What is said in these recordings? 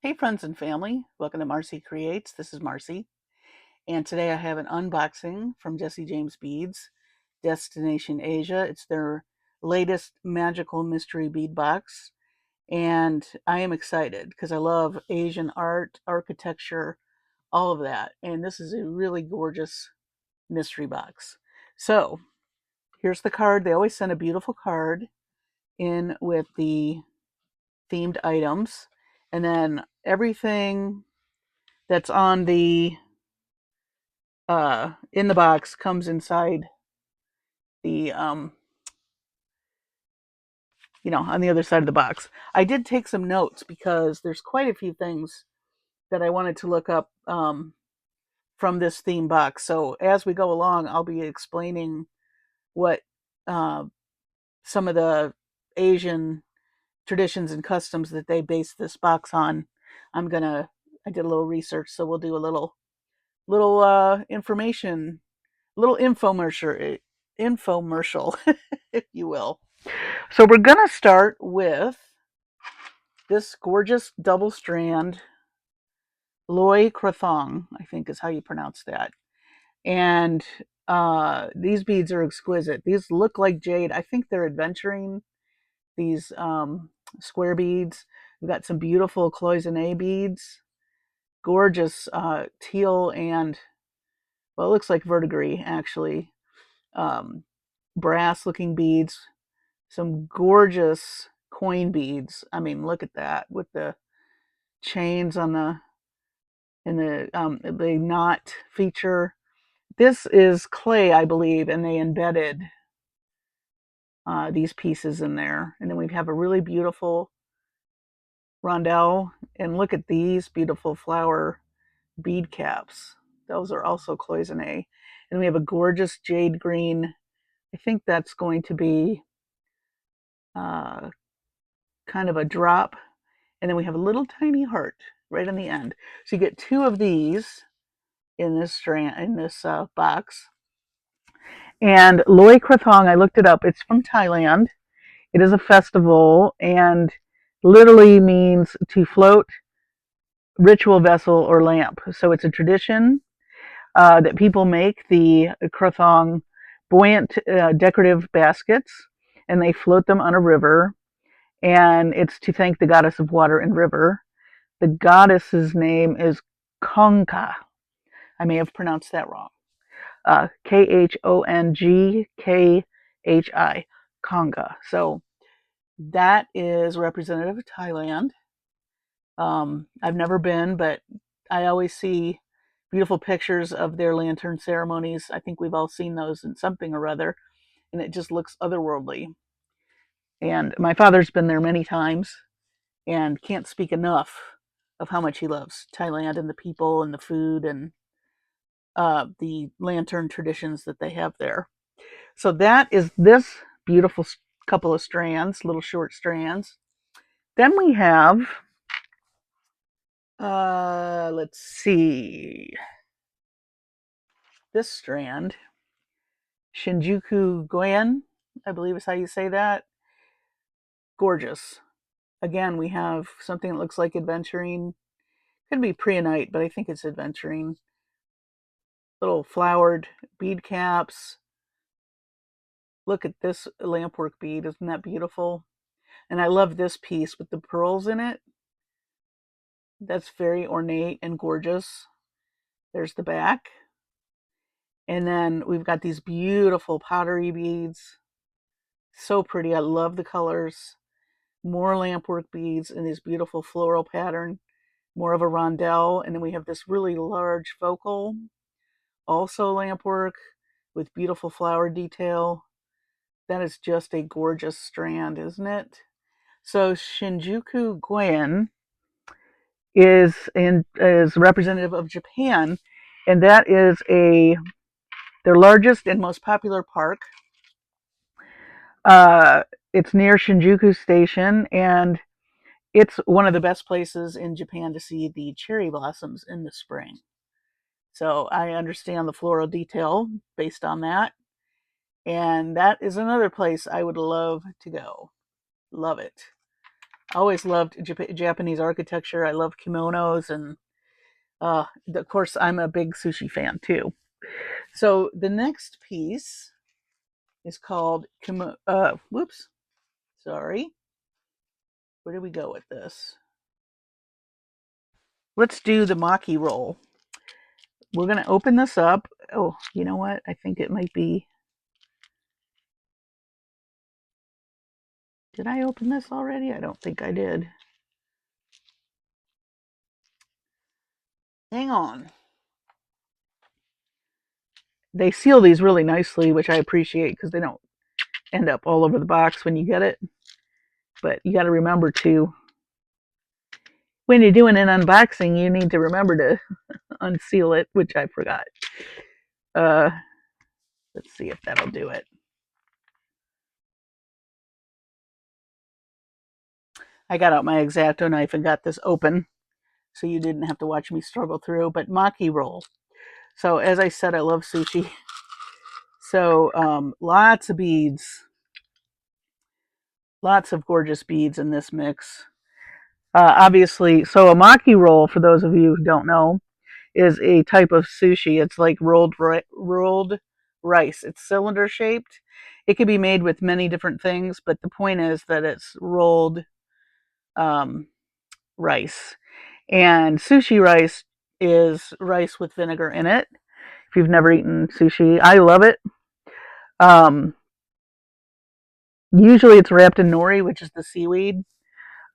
Hey friends and family, welcome to Marcie Creates. This is Marcie, and today I have an unboxing from Jesse James Beads, Destination Asia. It's their latest magical mystery bead box, and I am excited because I love Asian art, architecture, all of that, and this is a really gorgeous mystery box. So here's the card. They always send a beautiful card in with the themed items, and then everything that's on the in the box comes inside the on the other side of the box. I did take some notes because there's quite a few things that I wanted to look up from this theme box. So as we go along, I'll be explaining what uh, some of the Asian traditions and customs that they base this box on. I did a little research, so we'll do a little information, little infomercial, if you will. So we're gonna start with this gorgeous double strand Loy Krathong, I think is how you pronounce that. And these beads are exquisite. These look like jade. I think they're adventuring, these square beads. We've got some beautiful cloisonne beads, gorgeous teal and, well, it looks like verdigris actually, um, brass looking beads, some gorgeous coin beads. I mean, look at that with the chains on the the knot feature. This is clay, I believe, and they embedded these pieces in there. And then we have a really beautiful rondelle, and look at these beautiful flower bead caps. Those are also cloisonne. And we have a gorgeous jade green. I think that's going to be uh, kind of a drop. And then we have a little tiny heart right on the end. So you get two of these in this box. And Loy Krathong, I looked it up. It's from Thailand. It is a festival and literally means to float, ritual vessel, or lamp. So it's a tradition that people make the Krathong buoyant decorative baskets, and they float them on a river. And it's to thank the goddess of water and river. The goddess's name is Khongka. I may have pronounced that wrong. Khongki, Khongka. So that is representative of Thailand. I've never been, but I always see beautiful pictures of their lantern ceremonies. I think we've all seen those in something or other, and it just looks otherworldly. And my father's been there many times and can't speak enough of how much he loves Thailand and the people and the food and the lantern traditions that they have there. So that is this beautiful couple of strands, little short strands. Then we have, let's see, this strand, Shinjuku Goen, I believe is how you say that. Gorgeous. Again, we have something that looks like adventuring. Could be preonite, but I think it's adventuring. Little flowered bead caps. Look at this lampwork bead. Isn't that beautiful? And I love this piece with the pearls in it. That's very ornate and gorgeous. There's the back. And then we've got these beautiful powdery beads. So pretty. I love the colors. More lampwork beads in this beautiful floral pattern. More of a rondelle. And then we have this really large focal. Also lampwork with beautiful flower detail. That is just a gorgeous strand, isn't it? So Shinjuku Guen is representative of Japan, and that is their largest and most popular park. Uh, it's near Shinjuku Station, and it's one of the best places in Japan to see the cherry blossoms in the spring. So I understand the floral detail based on that, and that is another place I would love to go. Love it. I always loved Japanese architecture. I love kimonos, and of course, I'm a big sushi fan too. So the next piece is called whoops, sorry. Where do we go with this? Let's do the Maki roll. We're going to open this up. Oh, you know what? I think it might be. Did I open this already? I don't think I did. Hang on. They seal these really nicely, which I appreciate because they don't end up all over the box when you get it. But you got to remember to, when you're doing an unboxing, you need to remember to unseal it, which I forgot. Uh, let's see if that'll do it. I got out my X-Acto knife and got this open, so you didn't have to watch me struggle through. But Maki roll. So as I said, I love sushi. So lots of beads, lots of gorgeous beads in this mix. Obviously, so a Maki roll, for those of you who don't know, is a type of sushi. It's like rolled rice. It's cylinder shaped. It can be made with many different things, but the point is that it's rolled um, rice. And sushi rice is rice with vinegar in it. If you've never eaten sushi, I love it. Usually it's wrapped in nori, which is the seaweed,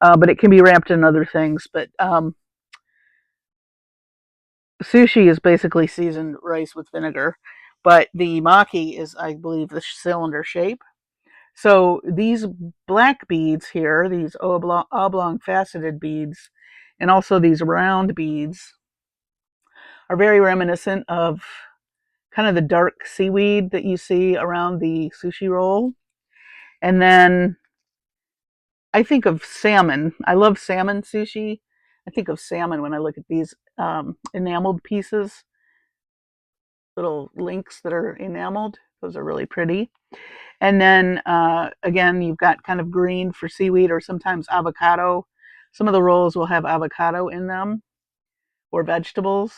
but it can be wrapped in other things. But sushi is basically seasoned rice with vinegar, but the maki is, I believe, the cylinder shape. So these black beads here, these oblong faceted beads, and also these round beads, are very reminiscent of kind of the dark seaweed that you see around the sushi roll. And then I think of salmon. I love salmon sushi. I think of salmon when I look at these enameled pieces, little links that are enameled. Those are really pretty. And then again, you've got kind of green for seaweed or sometimes avocado. Some of the rolls will have avocado in them or vegetables.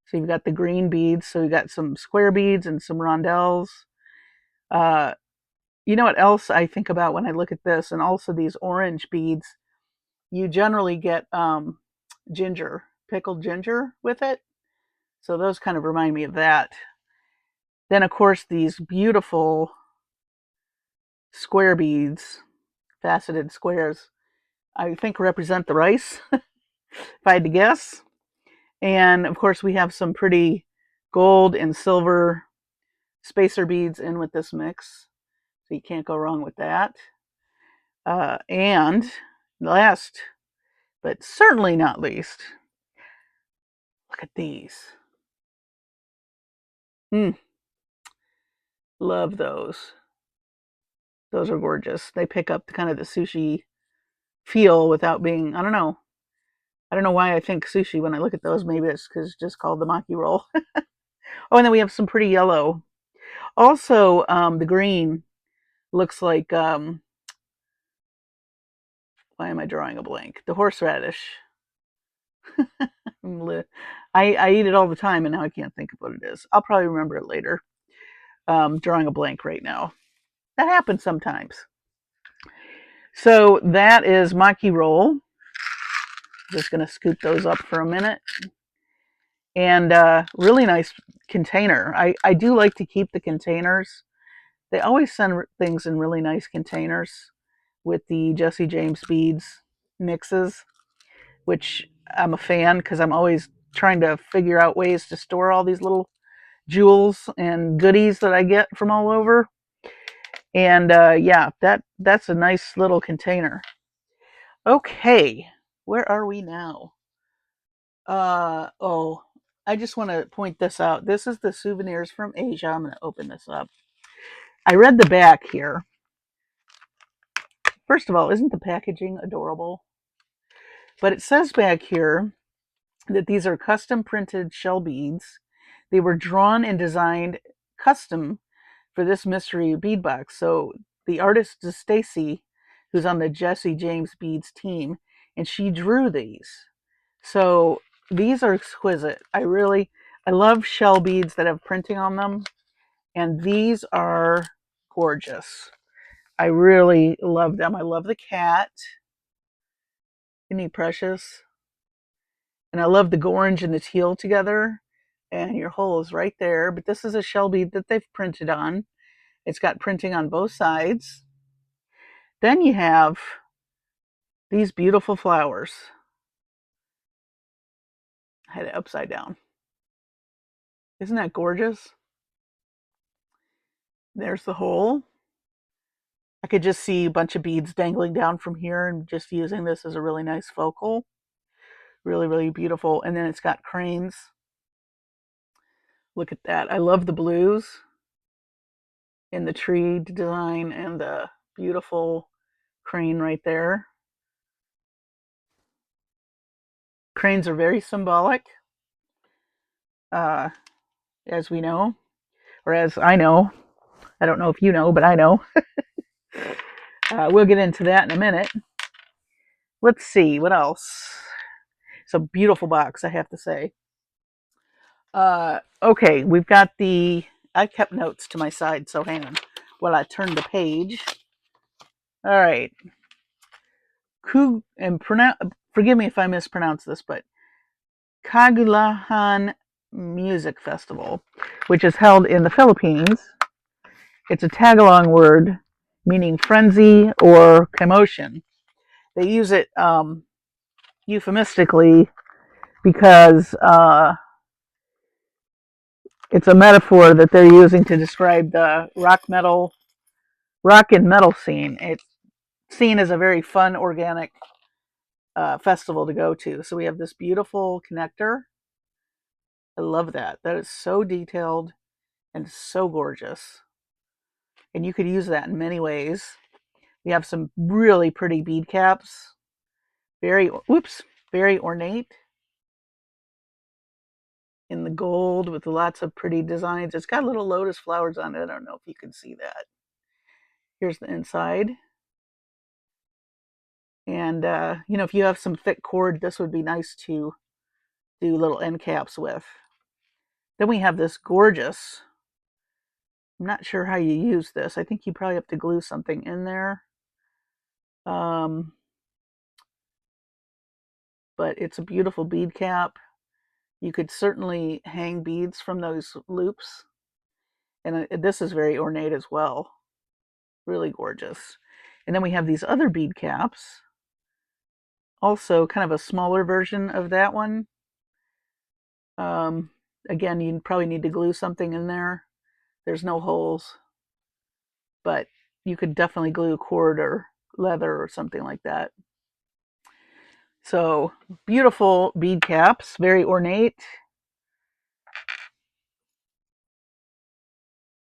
So you've got the green beads. So you've got some square beads and some rondelles. Uh, you know what else I think about when I look at this, and also these orange beads? You generally get ginger, pickled ginger with it. So those kind of remind me of that. Then, of course, these beautiful square beads, faceted squares, I think represent the rice, if I had to guess. And of course, we have some pretty gold and silver spacer beads in with this mix. So you can't go wrong with that. And last, but certainly not least, look at these. Love those. Those are gorgeous. They pick up kind of the sushi feel without being, I don't know. I don't know why I think sushi when I look at those. Maybe it's because it's just called the maki roll. Oh, and then we have some pretty yellow. Also, the green looks like, why am I drawing a blank? The horseradish. I eat it all the time and now I can't think of what it is. I'll probably remember it later. Drawing a blank right now. That happens sometimes. So that is Maki roll. Just going to scoop those up for a minute. And really nice container. I do like to keep the containers. They always send things in really nice containers with the Jesse James beads mixes, which I'm a fan because I'm always trying to figure out ways to store all these little jewels and goodies that I get from all over. And yeah, that's a nice little container. Okay, where are we now? Oh, I just want to point this out. This is the souvenirs from Asia. I'm going to open this up. I read the back here. First of all, isn't the packaging adorable? But it says back here that these are custom printed shell beads. They were drawn and designed custom for this mystery bead box. So the artist Stacy who's on the Jesse James Beads team, and she drew these. So these are exquisite. I love shell beads that have printing on them, and these are gorgeous. I really love them. I love the cat. Isn't he precious? And I love the orange and the teal together. And your hole is right there. But this is a shell bead that they've printed on. It's got printing on both sides. Then you have these beautiful flowers. I had it upside down. Isn't that gorgeous? There's the hole. I could just see a bunch of beads dangling down from here and just using this as a really nice focal. Really, really beautiful. And then it's got cranes. Look at that. I love the blues in the tree design and the beautiful crane right there. Cranes are very symbolic, as we know, or as I know. I don't know if you know, but I know. We'll get into that in a minute. Let's see, what else? It's a beautiful box, I have to say. Okay, we've got I kept notes to my side, so hang on while I turn the page. All right. Forgive me if I mispronounce this, but Kagulahan Music Festival, which is held in the Philippines. It's a tag-along word meaning frenzy or commotion. They use it euphemistically because it's a metaphor that they're using to describe the rock and metal scene. It's seen as a very fun, organic festival to go to. So we have this beautiful connector. I love that. That is so detailed and so gorgeous. And you could use that in many ways. We have some really pretty bead caps. Very ornate in the gold with lots of pretty designs. It's got little lotus flowers on it. I don't know if you can see that. Here's the inside. And, if you have some thick cord, this would be nice to do little end caps with. Then we have this gorgeous, I'm not sure how you use this. I think you probably have to glue something in there. But it's a beautiful bead cap. You could certainly hang beads from those loops. And this is very ornate as well. Really gorgeous. And then we have these other bead caps. Also kind of a smaller version of that one. Again, you probably need to glue something in there. There's no holes. But you could definitely glue cord or leather or something like that. So beautiful bead caps, very ornate.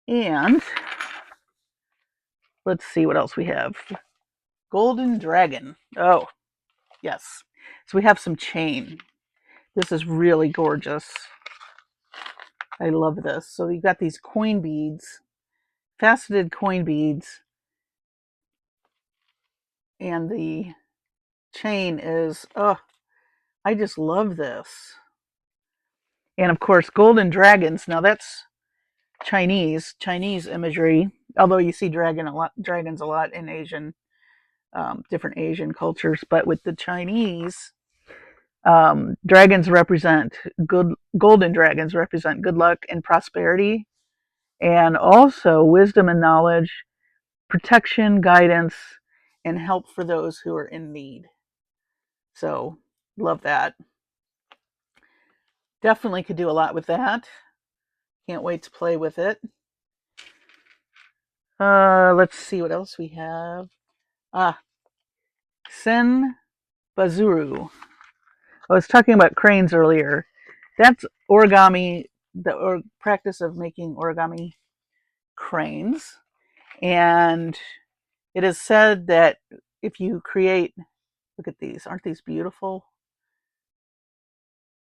And let's see what else we have. Golden Dragon. Oh, yes. So we have some chain. This is really gorgeous. I love this. So you've got these coin beads, faceted coin beads, and the chain is, I just love this. And of course, golden dragons. Now that's Chinese imagery. Although you see dragons a lot in different Asian cultures, but with the Chinese, dragons represent golden dragons represent good luck and prosperity, and also wisdom and knowledge, protection, guidance, and help for those who are in need. So, love that. Definitely could do a lot with that. Can't wait to play with it. Let's see what else we have. Sen Bazuru. I was talking about cranes earlier. That's origami, the practice of making origami cranes. And it is said that if you create, look at these, aren't these beautiful?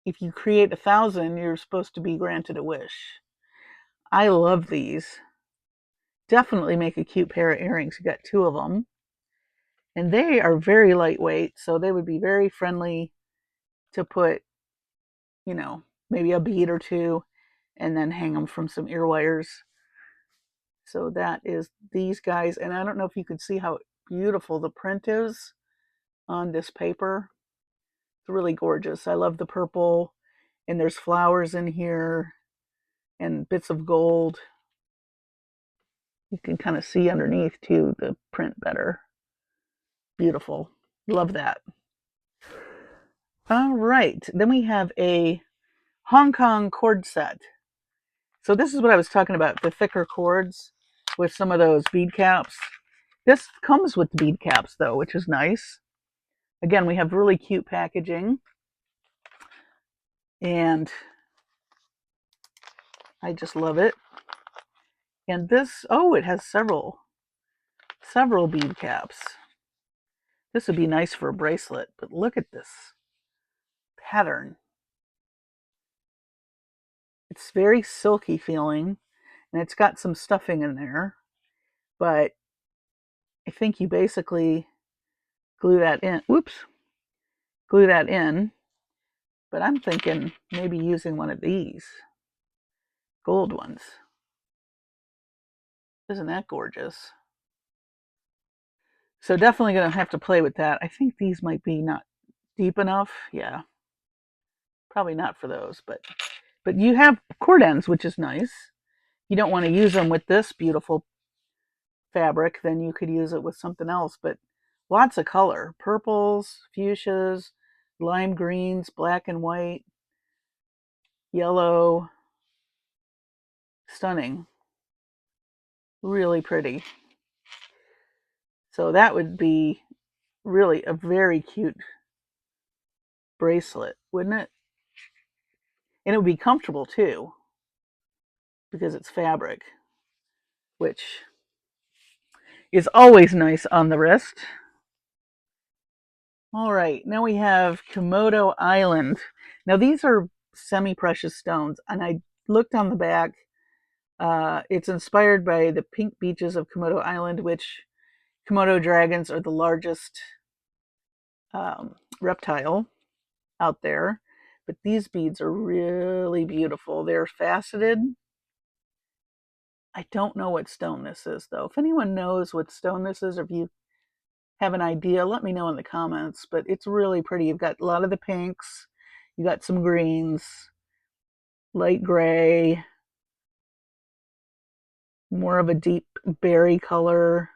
If you create 1,000, you're supposed to be granted a wish. I love these. Definitely make a cute pair of earrings. You got 2 of them. And they are very lightweight, so they would be very friendly to put, maybe a bead or two and then hang them from some ear wires. So that is these guys. And I don't know if you can see how beautiful the print is on this paper. It's really gorgeous. I love the purple, and there's flowers in here and bits of gold. You can kind of see underneath too the print better. Beautiful. Love that. All right. Then we have a Hong Kong cord set. So this is what I was talking about, the thicker cords with some of those bead caps. This comes with the bead caps though, which is nice. Again, we have really cute packaging. And I just love it. And this, oh, it has several bead caps. This would be nice for a bracelet, but look at this pattern. It's very silky feeling, and it's got some stuffing in there, but I think you basically glue that in. Whoops. Glue that in, but I'm thinking maybe using one of these gold ones. Isn't that gorgeous? So definitely going to have to play with that. I think these might be not deep enough. Yeah, probably not for those, but you have cord ends, which is nice. You don't want to use them with this beautiful fabric, then you could use it with something else, but lots of color. Purples, fuchsias, lime greens, black and white, yellow. Stunning. Really pretty. So that would be really a very cute bracelet, wouldn't it? And it would be comfortable too, because it's fabric, which is always nice on the wrist. All right, now we have Komodo Island. Now these are semi-precious stones, and I looked on the back. It's inspired by the pink beaches of Komodo Island, which Komodo dragons are the largest reptile out there. But these beads are really beautiful. They're faceted. I don't know what stone this is, though. If anyone knows what stone this is, or if you have an idea, let me know in the comments. But it's really pretty. You've got a lot of the pinks. You got some greens, light gray, more of a deep berry color.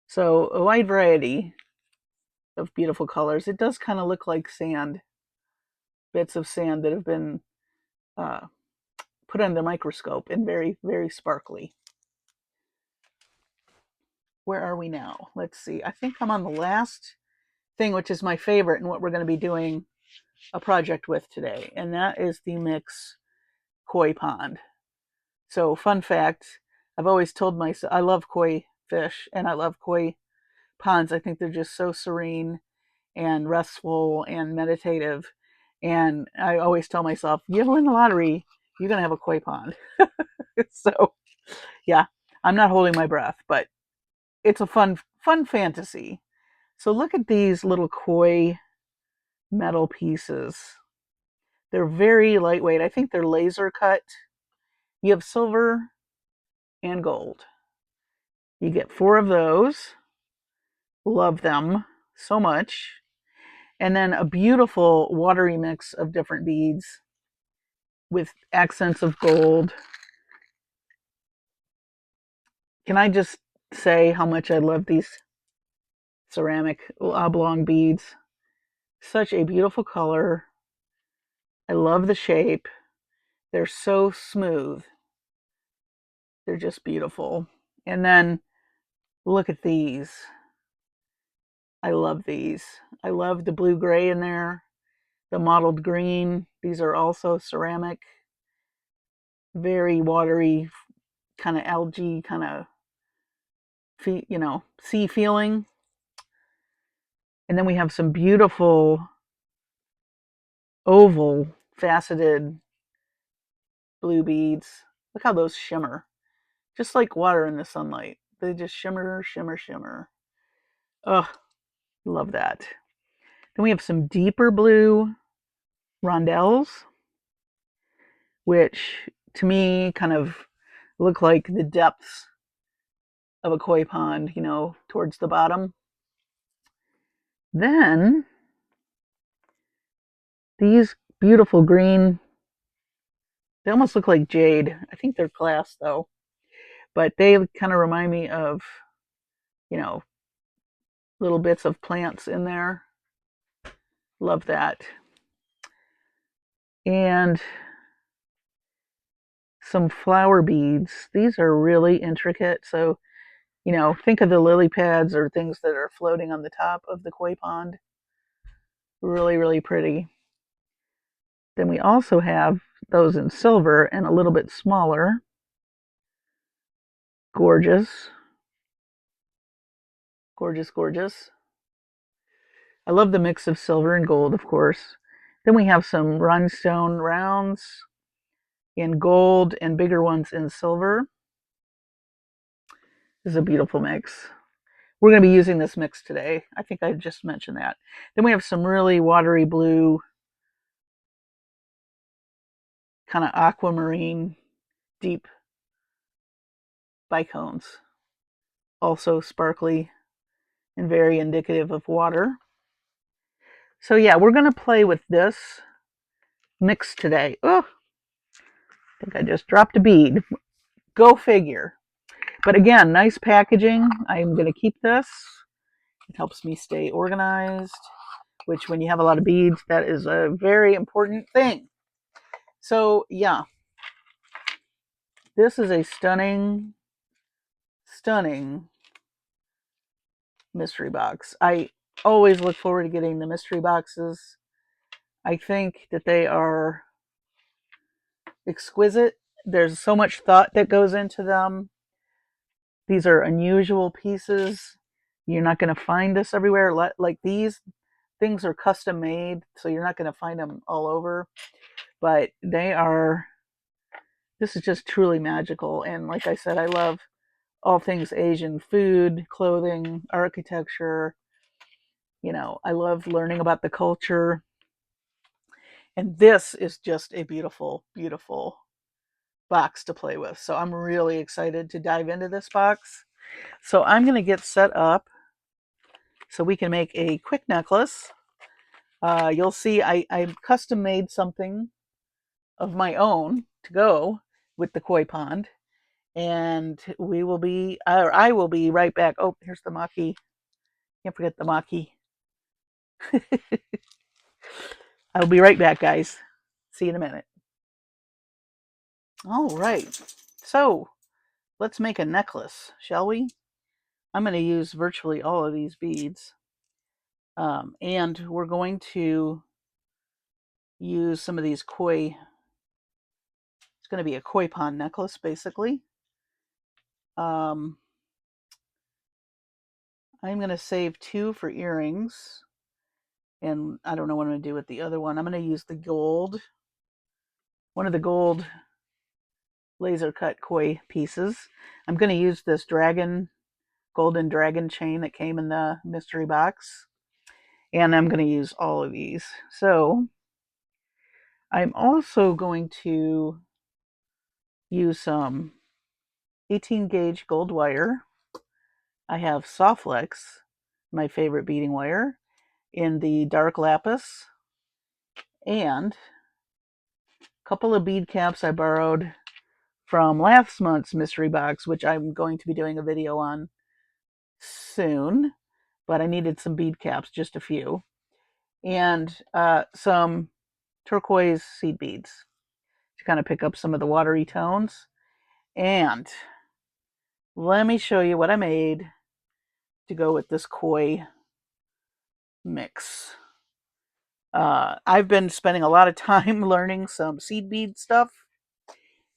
So a wide variety of beautiful colors. It does kind of look like sand, bits of sand that have been put under the microscope, and very, very sparkly. Where are we now? Let's see. I think I'm on the last thing, which is my favorite and what we're going to be doing a project with today, and that is the Mix Koi Pond. So fun fact, I've always told myself I love koi fish and I love koi ponds. I think they're just so serene and restful and meditative. And I always tell myself, you ever win the lottery, you're going to have a koi pond. So yeah, I'm not holding my breath, but it's a fun fantasy. So look at these little koi metal pieces. They're very lightweight. I think they're laser cut. You have silver and gold. You get 4 of those. Love them so much. And then a beautiful watery mix of different beads with accents of gold. Can I just say how much I love these ceramic oblong beads? Such a beautiful color. I love the shape. They're so smooth. They're just beautiful. And then look at these. I love these. I love the blue gray in there, the mottled green. These are also ceramic, very watery, kind of algae, kind of, sea feeling. And then we have some beautiful oval faceted blue beads. Look how those shimmer, just like water in the sunlight. They just shimmer, shimmer, shimmer. Ugh, Love that. Then we have some deeper blue rondelles, which to me kind of look like the depths of a koi pond, you know, towards the bottom. Then these beautiful green, they almost look like jade. I think they're glass though, but they kind of remind me of, you know, little bits of plants in there. Love that. And some flower beads. These are really intricate. So, you know, think of the lily pads or things that are floating on the top of the koi pond. Really, really pretty. Then we also have those in silver and a little bit smaller. Gorgeous. Gorgeous, gorgeous. I love the mix of silver and gold, of course. Then we have some rhinestone rounds in gold and bigger ones in silver. This is a beautiful mix. We're going to be using this mix today. I think I just mentioned that. Then we have some really watery blue, kind of aquamarine, deep bicones. Also sparkly and very indicative of water. So yeah, we're going to play with this mix today. Oh, I think I just dropped a bead. Go figure. But again, nice packaging. I'm going to keep this. It helps me stay organized, which when you have a lot of beads, that is a very important thing. So yeah, this is a stunning, stunning mystery box. I always look forward to getting the mystery boxes. I think that they are exquisite. There's so much thought that goes into them. These are unusual pieces. You're not going to find this everywhere. Like these things are custom made, so you're not going to find them all over. But they are, this is just truly magical. And like I said, I love all things Asian: food, clothing, architecture. You know, I love learning about the culture. And this is just a beautiful, beautiful box to play with. So I'm really excited to dive into this box. So I'm going to get set up so we can make a quick necklace. You'll see I custom made something of my own to go with the koi pond. And I will be right back. Oh, here's the Maki. Can't forget the Maki. I'll be right back, guys. See you in a minute. All right. So let's make a necklace, shall we? I'm going to use virtually all of these beads. And we're going to use some of these koi. It's going to be a koi pond necklace, basically. I'm going to save 2 for earrings. And I don't know what I'm going to do with the other one. I'm going to use the gold. One of the gold laser cut koi pieces. I'm going to use this golden dragon chain that came in the mystery box. And I'm going to use all of these. So I'm also going to use some 18 gauge gold wire. I have SoftFlex, my favorite beading wire, in the dark lapis, and a couple of bead caps I borrowed from last month's mystery box, which I'm going to be doing a video on soon, but I needed some bead caps, just a few, and some turquoise seed beads to kind of pick up some of the watery tones. And let me show you what I made to go with this koi mix. I've been spending a lot of time learning some seed bead stuff,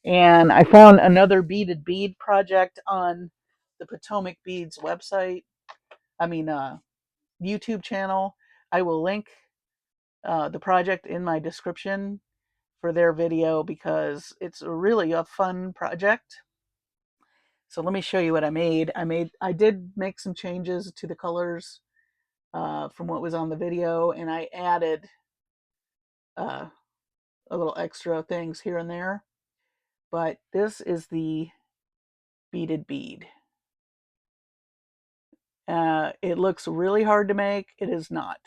and I found another beaded bead project on the Potomac Beads website. YouTube channel. I will link the project in my description for their video because it's really a fun project. So let me show you what I made. I did make some changes to the colors from what was on the video, and I added a little extra things here and there. But this is the beaded bead. It looks really hard to make. It is not.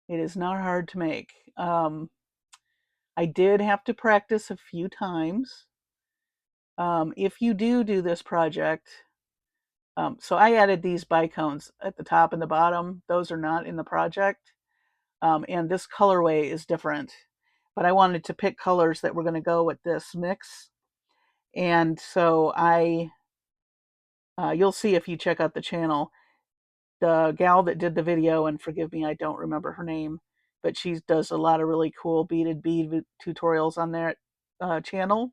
It is not hard to make. I did have to practice a few times. If you do this project, so I added these bicones at the top and the bottom. Those are not in the project. And this colorway is different. But I wanted to pick colors that were going to go with this mix. And so you'll see if you check out the channel, the gal that did the video, and forgive me, I don't remember her name, but she does a lot of really cool beaded bead tutorials on their channel.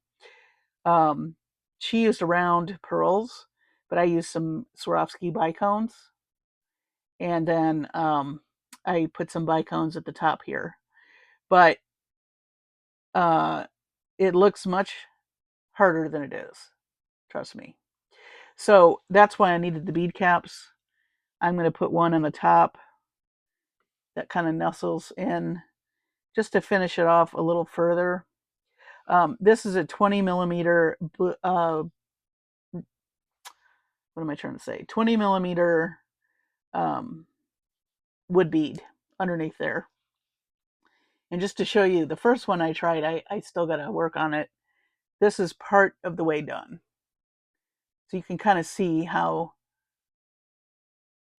She used round pearls, but I used some Swarovski bicones. And then I put some bicones at the top here. But it looks much harder than it is. Trust me. So that's why I needed the bead caps. I'm going to put one on the top that kind of nestles in just to finish it off a little further. This is a 20 millimeter, what am I trying to say? 20 millimeter wood bead underneath there. And just to show you, the first one I tried, I still got to work on it. This is part of the way done. So you can kind of see how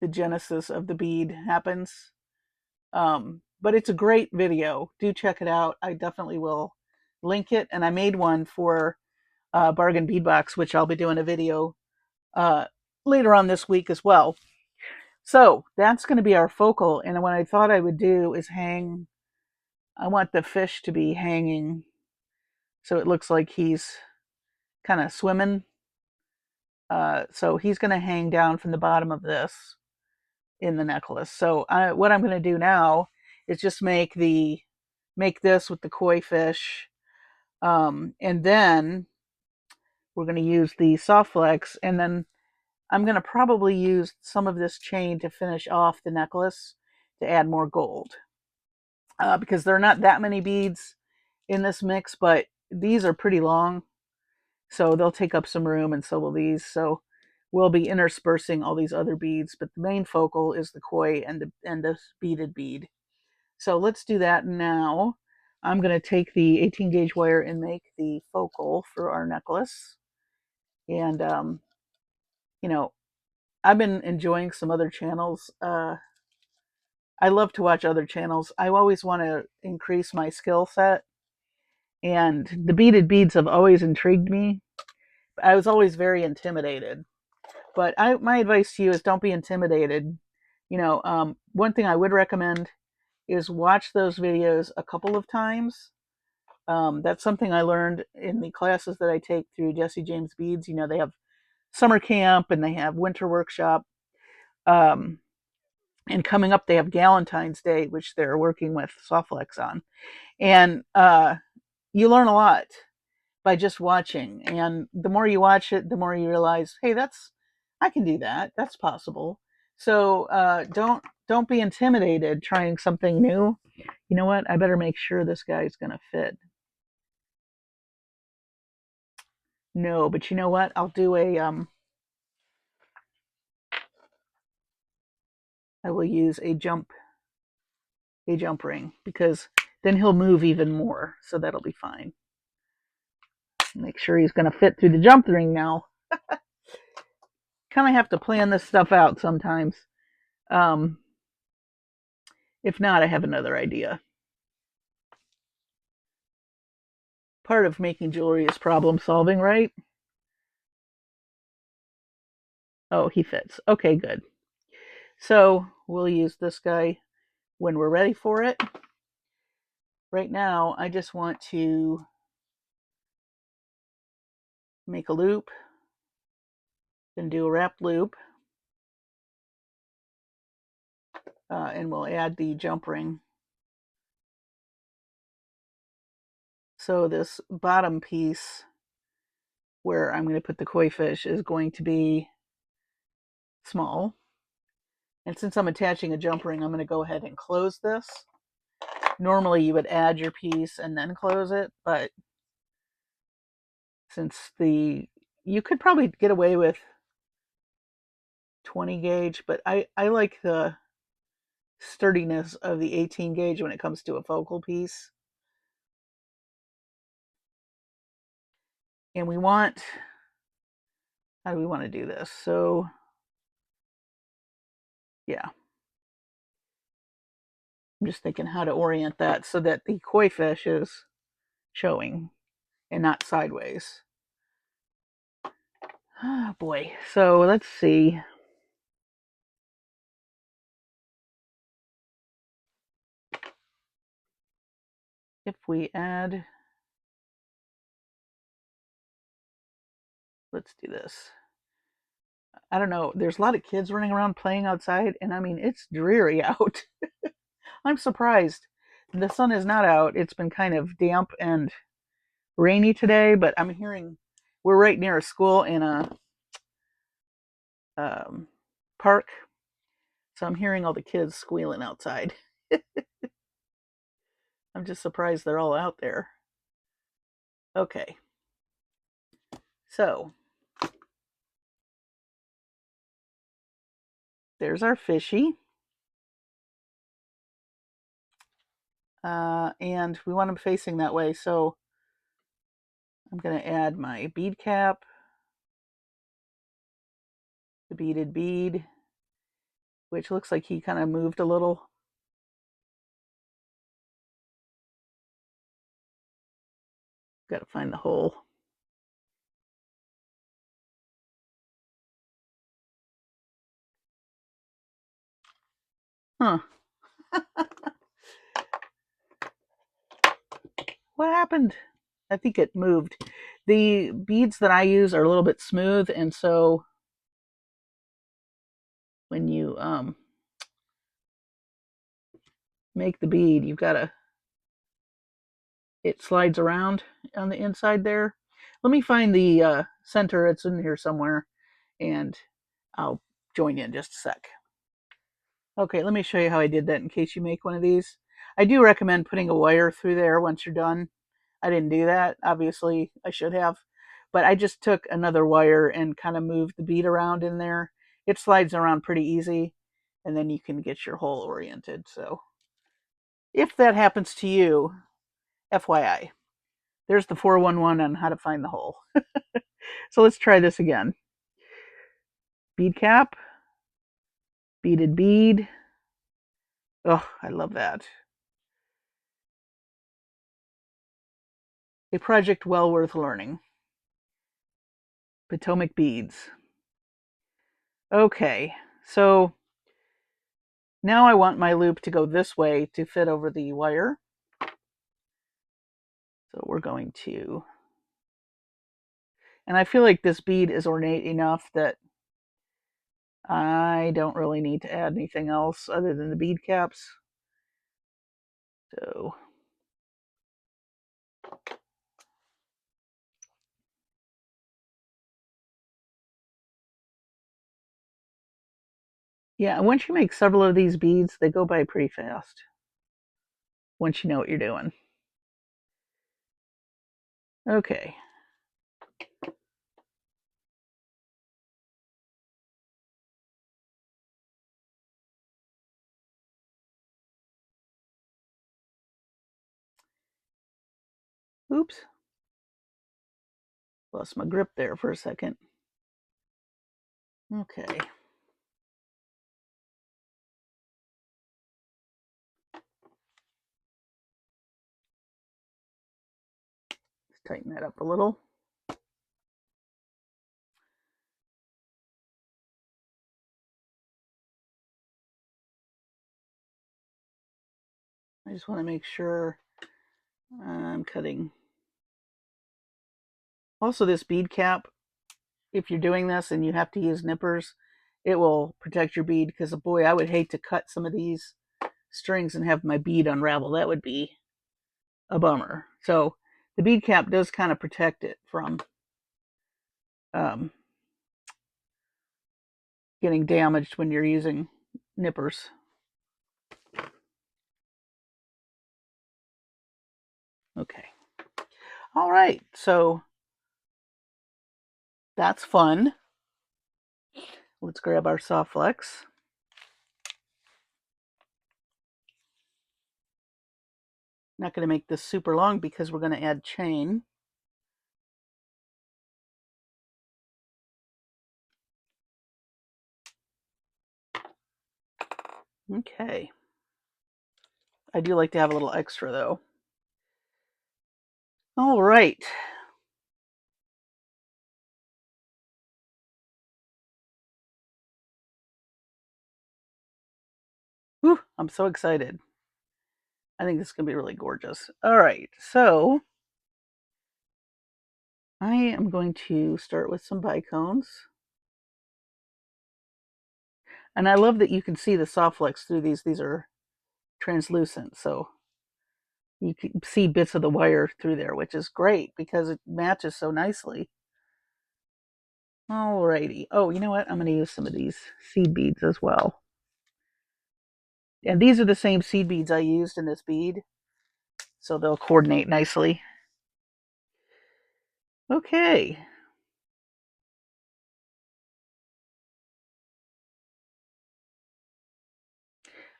the genesis of the bead happens. But it's a great video. Do check it out. I definitely will link it. And I made one for Bargain Bead Box, which I'll be doing a video later on this week as well. So that's going to be our focal. And what I thought I would do is hang, I want the fish to be hanging so it looks like he's kind of swimming. So he's going to hang down from the bottom of this in the necklace. So what I'm going to do now is just make this with the koi fish. And then we're going to use the SoftFlex, and then I'm going to probably use some of this chain to finish off the necklace to add more gold. Because there are not that many beads in this mix, but these are pretty long. So they'll take up some room, and so will these. So we'll be interspersing all these other beads, but the main focal is the koi and the beaded bead. So let's do that now. I'm going to take the 18 gauge wire and make the focal for our necklace. And, you know, I've been enjoying some other channels. I love to watch other channels. I always want to increase my skill set. And the beaded beads have always intrigued me. I was always very intimidated. But my advice to you is don't be intimidated. One thing I would recommend is watch those videos a couple of times. That's something I learned in the classes that I take through Jesse James Beads. They have summer camp and they have winter workshop. And coming up, they have Galentine's Day, which they're working with SoftFlex on. And you learn a lot by just watching. And the more you watch it, the more you realize, hey, I can do that. That's possible. So don't be intimidated trying something new. You know what? I better make sure this guy's going to fit. No, but you know what? I'll do I will use a jump ring, because then he'll move even more. So that'll be fine. Make sure he's going to fit through the jump ring now. Kind of have to plan this stuff out sometimes. If not, I have another idea. Part of making jewelry is problem solving, right? Oh, he fits. Okay, good. So we'll use this guy when we're ready for it. Right now, I just want to make a loop, then do a wrapped loop, and we'll add the jump ring. So this bottom piece where I'm going to put the koi fish is going to be small. And since I'm attaching a jump ring, I'm going to go ahead and close this. Normally you would add your piece and then close it, but since you could probably get away with 20 gauge, but I like the sturdiness of the 18 gauge when it comes to a focal piece. And we want, how do we want to do this? So, yeah. I'm just thinking how to orient that so that the koi fish is showing and not sideways. Oh boy. So let's see. If we add, let's do this. I don't know. There's a lot of kids running around playing outside, and I mean, it's dreary out. I'm surprised. The sun is not out. It's been kind of damp and rainy today, but I'm hearing we're right near a school in a park, so I'm hearing all the kids squealing outside. I'm just surprised they're all out there. Okay, so there's our fishy. And we want them facing that way, so I'm going to add my bead cap, the beaded bead, which looks like he kind of moved a little. Got to find the hole. Huh. What happened? I think it moved. The beads that I use are a little bit smooth, and so when you make the bead, you've got to, it slides around on the inside there. Let me find the center. It's in here somewhere, and I'll join you in just a sec. Okay, let me show you how I did that in case you make one of these. I do recommend putting a wire through there once you're done. I didn't do that. Obviously, I should have. But I just took another wire and kind of moved the bead around in there. It slides around pretty easy, and then you can get your hole oriented. So if that happens to you, FYI, there's the 411 on how to find the hole. So let's try this again. Bead cap, beaded bead. Oh, I love that. A project well worth learning. Potomac Beads. Okay, so now I want my loop to go this way to fit over the wire. So we're going to, and I feel like this bead is ornate enough that I don't really need to add anything else other than the bead caps. So yeah, and once you make several of these beads, they go by pretty fast once you know what you're doing. Okay. Oops. Lost my grip there for a second. Okay. Let's tighten that up a little. I just want to make sure I'm cutting. Also, this bead cap, if you're doing this and you have to use nippers, it will protect your bead, because boy, I would hate to cut some of these strings and have my bead unravel. That would be a bummer. So the bead cap does kind of protect it from getting damaged when you're using nippers. Okay. All right. So that's fun. Let's grab our SoftFlex. Not going to make this super long because we're going to add chain. Okay. I do like to have a little extra though. All right. Whew, I'm so excited. I think this is going to be really gorgeous. All right. So I am going to start with some bicones. And I love that you can see the SoftFlex through these. These are translucent, so you can see bits of the wire through there, which is great because it matches so nicely. Alrighty. Oh, you know what? I'm going to use some of these seed beads as well. And these are the same seed beads I used in this bead, so they'll coordinate nicely. Okay.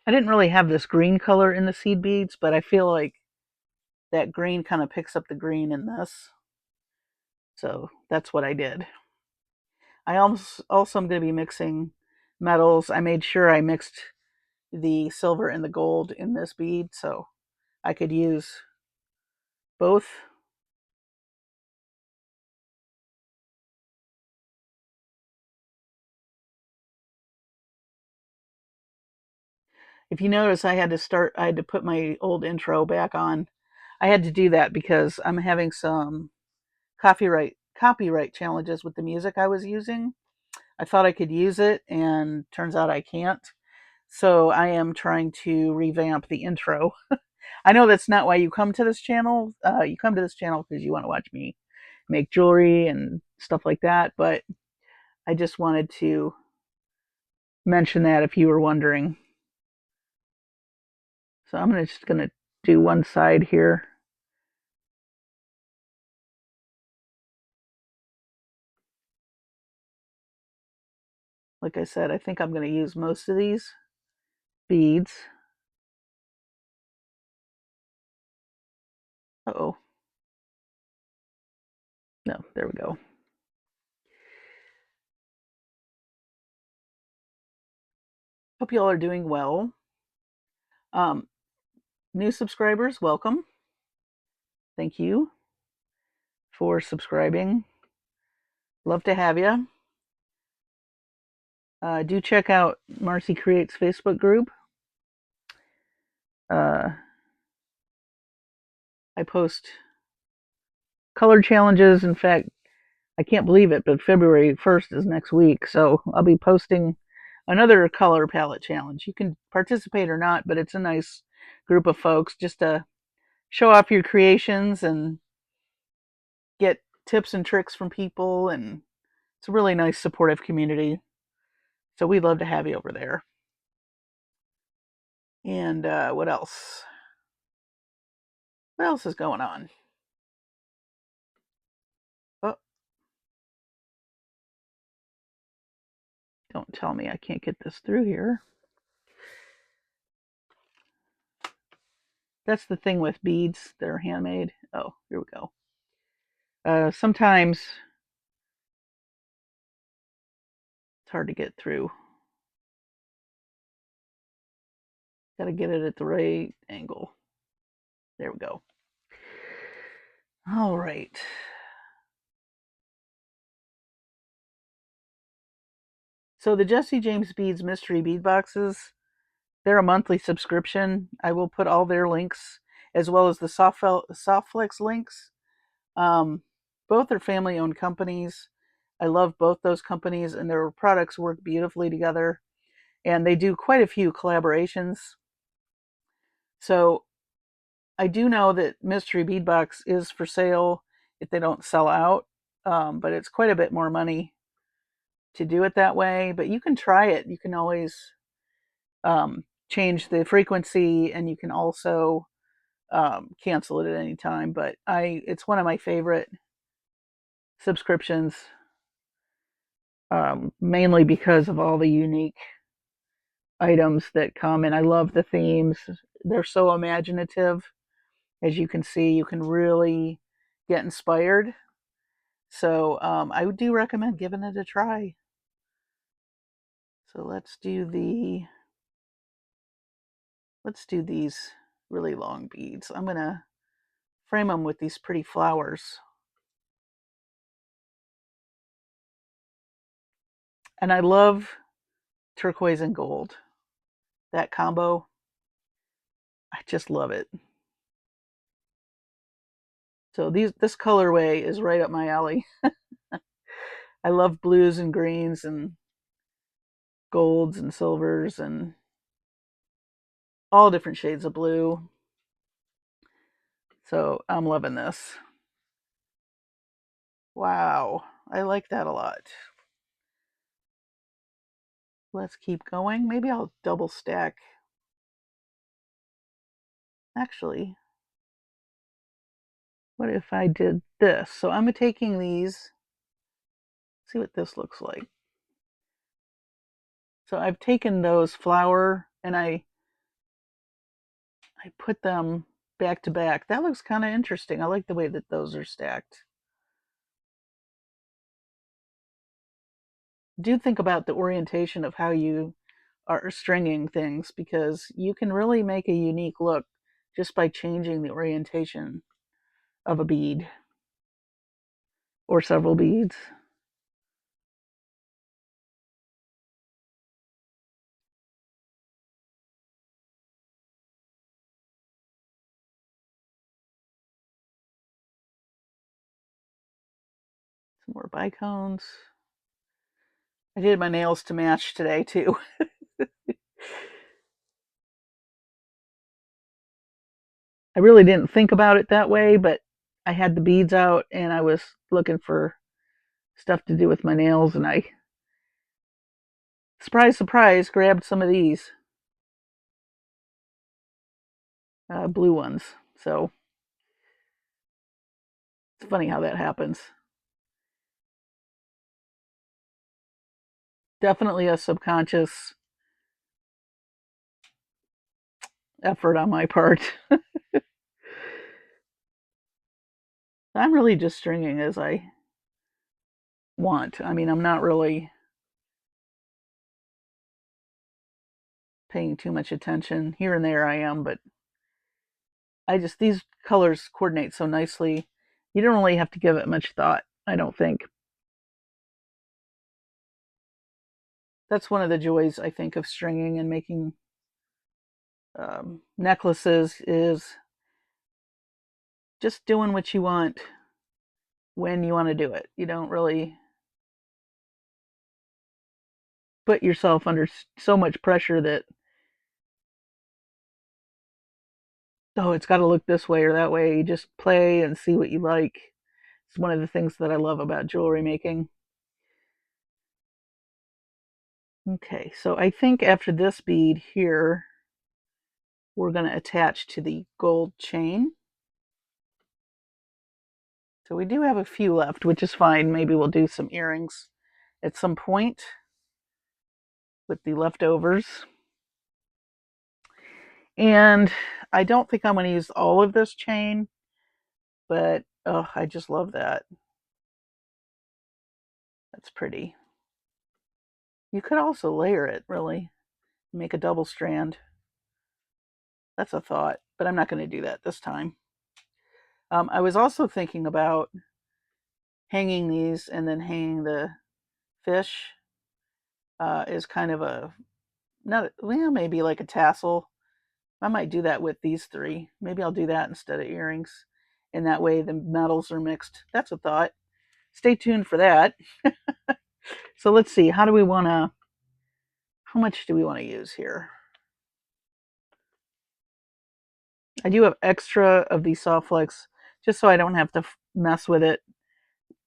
I didn't really have this green color in the seed beads, but I feel like that green kind of picks up the green in this. So that's what I did. I also am going to be mixing metals. I made sure I mixed the silver and the gold in this bead so I could use both. If you notice, I had to put my old intro back on. I had to do that because I'm having some copyright challenges with the music I was using. I thought I could use it, and turns out I can't. So I am trying to revamp the intro. I know that's not why you come to this channel. You come to this channel because you want to watch me make jewelry and stuff like that. But I just wanted to mention that if you were wondering. So I'm just going to do one side here. Like I said, I think I'm going to use most of these beads. Uh-oh. No, there we go. Hope you all are doing well. New subscribers, welcome. Thank you for subscribing. Love to have you. Do check out Marcie Creates Facebook group. I post color challenges. In fact, I can't believe it, but February 1st is next week. So I'll be posting another color palette challenge. You can participate or not, but it's a nice group of folks just to show off your creations and get tips and tricks from people. And it's a really nice, supportive community. So we'd love to have you over there. And what else? What else is going on? Oh, don't tell me I can't get this through here. That's the thing with beads. They're handmade. Oh, here we go. Sometimes it's hard to get through. Got to get it at the right angle. There we go. All right. So the Jesse James Beads mystery bead boxes, they're a monthly subscription. I will put all their links as well as the SoftFlex links. Um, both are family-owned companies. I love both those companies, and their products work beautifully together. And they do quite a few collaborations. So I do know that Mystery Bead Box is for sale if they don't sell out, but it's quite a bit more money to do it that way. But you can try it. You can always change the frequency, and you can also cancel it at any time. But it's one of my favorite subscriptions, mainly because of all the unique items that come, and I love the themes. They're so imaginative. As you can see, you can really get inspired. So I do recommend giving it a try. So let's do these really long beads. I'm gonna frame them with these pretty flowers. And I love turquoise and gold. That combo, I just love it. So this colorway is right up my alley. I love blues and greens and golds and silvers and all different shades of blue. So I'm loving this. Wow, I like that a lot. Let's keep going. Maybe I'll double stack. Actually, what if I did this? So I'm taking these, see what this looks like. So I've taken those flower and I put them back to back. That looks kind of interesting. I like the way that those are stacked. Do think about the orientation of how you are stringing things, because you can really make a unique look just by changing the orientation of a bead or several beads. Some more bicones. I did my nails to match today too. I really didn't think about it that way, but I had the beads out and I was looking for stuff to do with my nails, and I, surprise, surprise, grabbed some of these blue ones. So it's funny how that happens. Definitely a subconscious effort on my part. I'm really just stringing as I want. I mean, I'm not really paying too much attention. Here and there I am, but these colors coordinate so nicely. You don't really have to give it much thought, I don't think. That's one of the joys, I think, of stringing and making necklaces, is just doing what you want when you want to do it. You don't really put yourself under so much pressure that, oh, it's got to look this way or that way. You just play and see what you like. It's one of the things that I love about jewelry making. Okay, so I think after this bead here, we're going to attach to the gold chain. So we do have a few left, which is fine. Maybe we'll do some earrings at some point with the leftovers. And I don't think I'm going to use all of this chain, but oh, I just love that. That's pretty. You could also layer it, really. Make a double strand. That's a thought, but I'm not going to do that this time. I was also thinking about hanging these and then hanging the fish is kind of a, not, well, maybe like a tassel. I might do that with these three. Maybe I'll do that instead of earrings. And that way the metals are mixed. That's a thought. Stay tuned for that. So let's see. How much do we want to use here? I do have extra of these SoftFlex just so I don't have to mess with it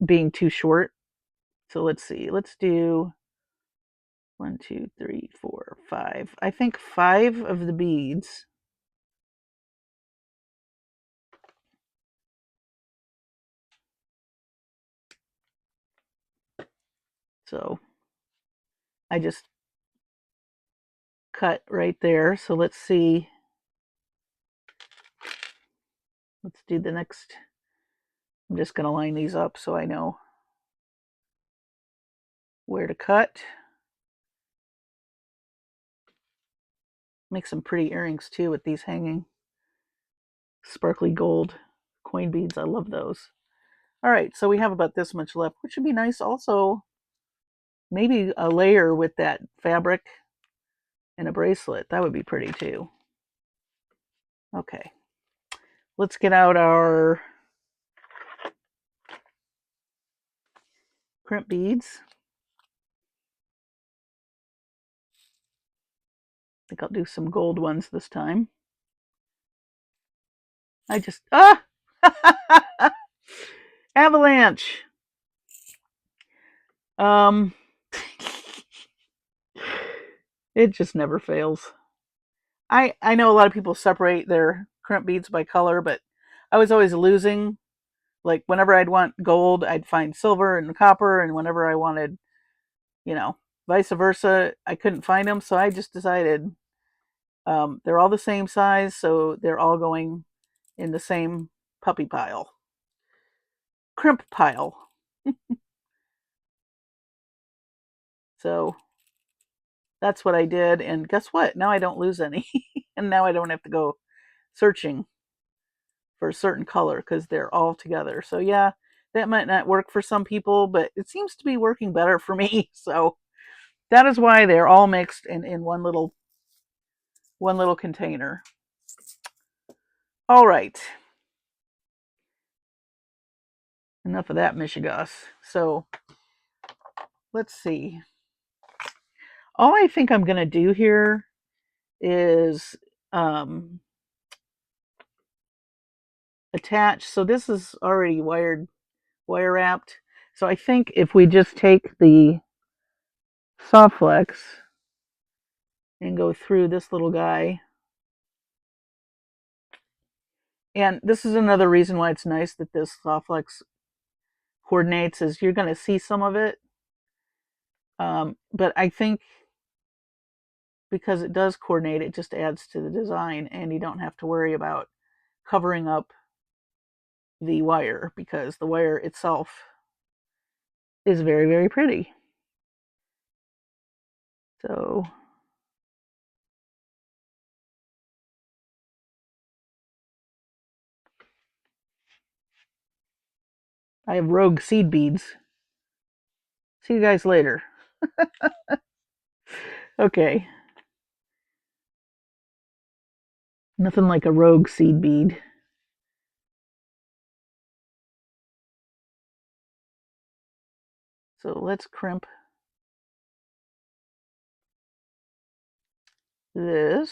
being too short. So let's see. Let's do 1, 2, 3, 4, 5. I think 5 of the beads. So I just cut right there. So let's see. Let's do the next. I'm just going to line these up so I know where to cut. Make some pretty earrings too with these hanging sparkly gold coin beads. I love those. All right, so we have about this much left, which would be nice also. Maybe a layer with that fabric and a bracelet. That would be pretty too. Okay, let's get out our crimp beads. I think I'll do some gold ones this time. I just, avalanche. Um, it just never fails. I know a lot of people separate their crimp beads by color, but I was always losing. Like whenever I'd want gold, I'd find silver and copper, and whenever I wanted, vice versa, I couldn't find them. So I just decided they're all the same size, so they're all going in the same puppy pile, crimp pile. So that's what I did, and guess what? Now I don't lose any, and now I don't have to go searching for a certain color because they're all together. So yeah, that might not work for some people, but it seems to be working better for me. So that is why they're all mixed in one little container. All right. Enough of that mishigas. So let's see. All I think I'm going to do here is attach. So this is already wire wrapped. So I think if we just take the SoftFlex and go through this little guy. And this is another reason why it's nice that this SoftFlex coordinates, is you're going to see some of it. But I think because it does coordinate, it just adds to the design, and you don't have to worry about covering up the wire because the wire itself is very, very pretty. So I have rogue seed beads. See you guys later. Okay. Nothing like a rogue seed bead. So let's crimp this.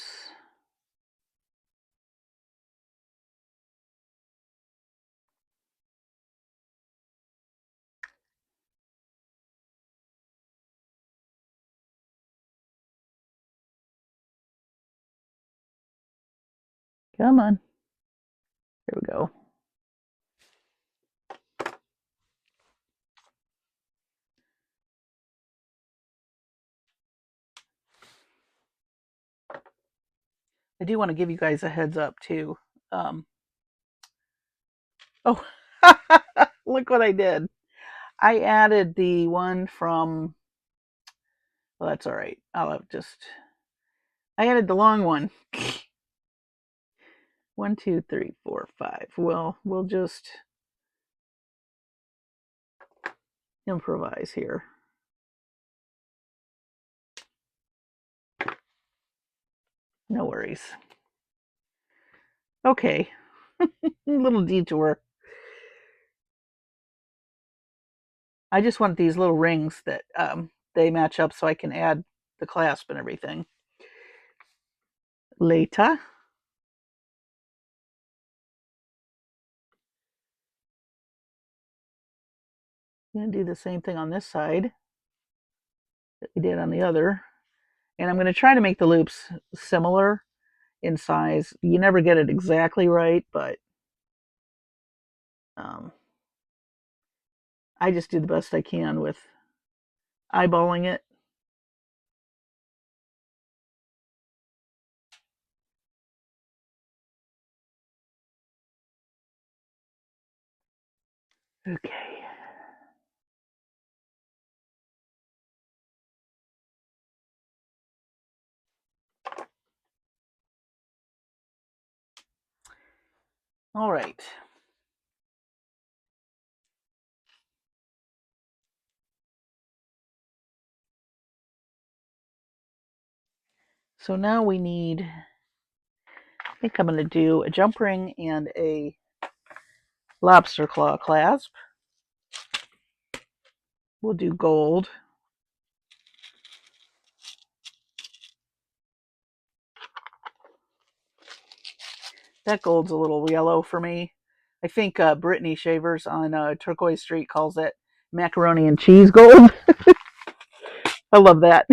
Come on. There we go. I do want to give you guys a heads up too. Oh, look what I did. I added the one from, well, that's all right. I added the long one. 1, 2, 3, 4, 5. Well, we'll just improvise here. No worries. Okay. Little detour. I just want these little rings that they match up so I can add the clasp and everything later. I'm going to do the same thing on this side. that we did on the other. And I'm going to try to make the loops similar in size. You never get it exactly right, but I just do the best I can with eyeballing it. Okay. All right. So now we need, I think I'm going to do a jump ring and a lobster claw clasp. We'll do gold. That gold's a little yellow for me. I think Brittany Shavers on Turquoise Street calls it macaroni and cheese gold. I love that.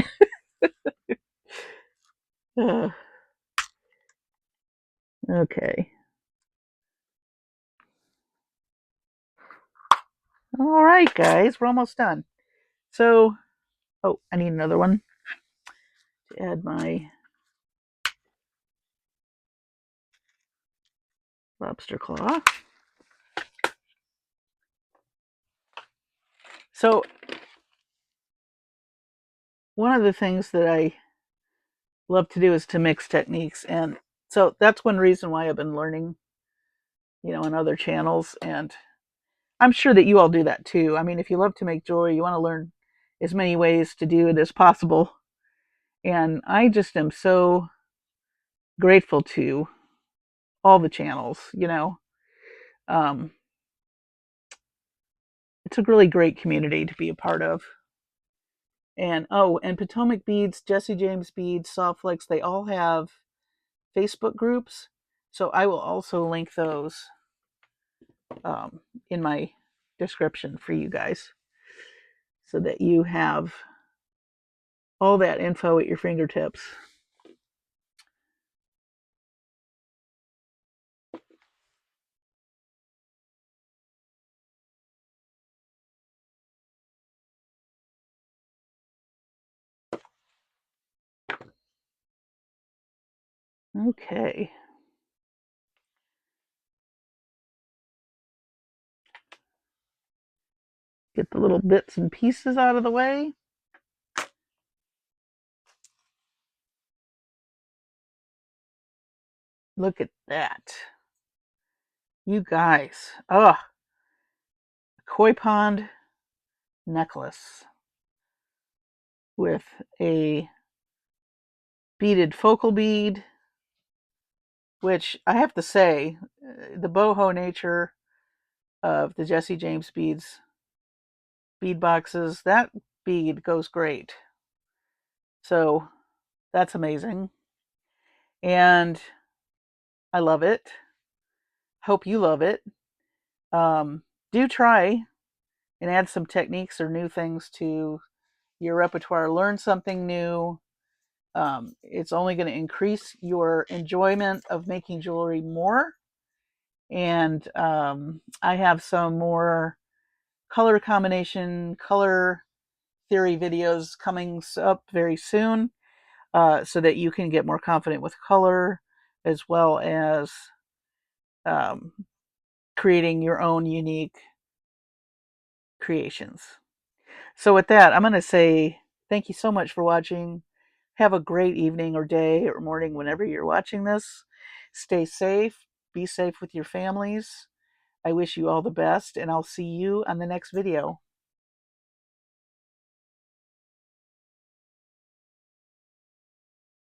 Okay. All right, guys, we're almost done. So, oh, I need another one to add my lobster claw. So, one of the things that I love to do is to mix techniques, and so that's one reason why I've been learning, on other channels, and I'm sure that you all do that too. I mean, if you love to make jewelry, you want to learn as many ways to do it as possible. And I just am so grateful to all the channels. Um, it's a really great community to be a part of. And Potomac Beads, Jesse James Beads, SoftFlex, they all have Facebook groups. So I will also link those in my description for you guys so that you have all that info at your fingertips. Okay. Get the little bits and pieces out of the way. Look at that. You guys. Oh, koi pond necklace with a beaded focal bead, which I have to say, the boho nature of the Jesse James Beads bead boxes, that bead goes great. So that's amazing. And I love it. Hope you love it. Do try and add some techniques or new things to your repertoire. Learn something new. It's only going to increase your enjoyment of making jewelry more. And I have some more color combination, color theory videos coming up very soon so that you can get more confident with color as well as um, creating your own unique creations. So with that, I'm going to say thank you so much for watching. Have a great evening or day or morning whenever you're watching this. Stay safe. Be safe with your families. I wish you all the best, and I'll see you on the next video.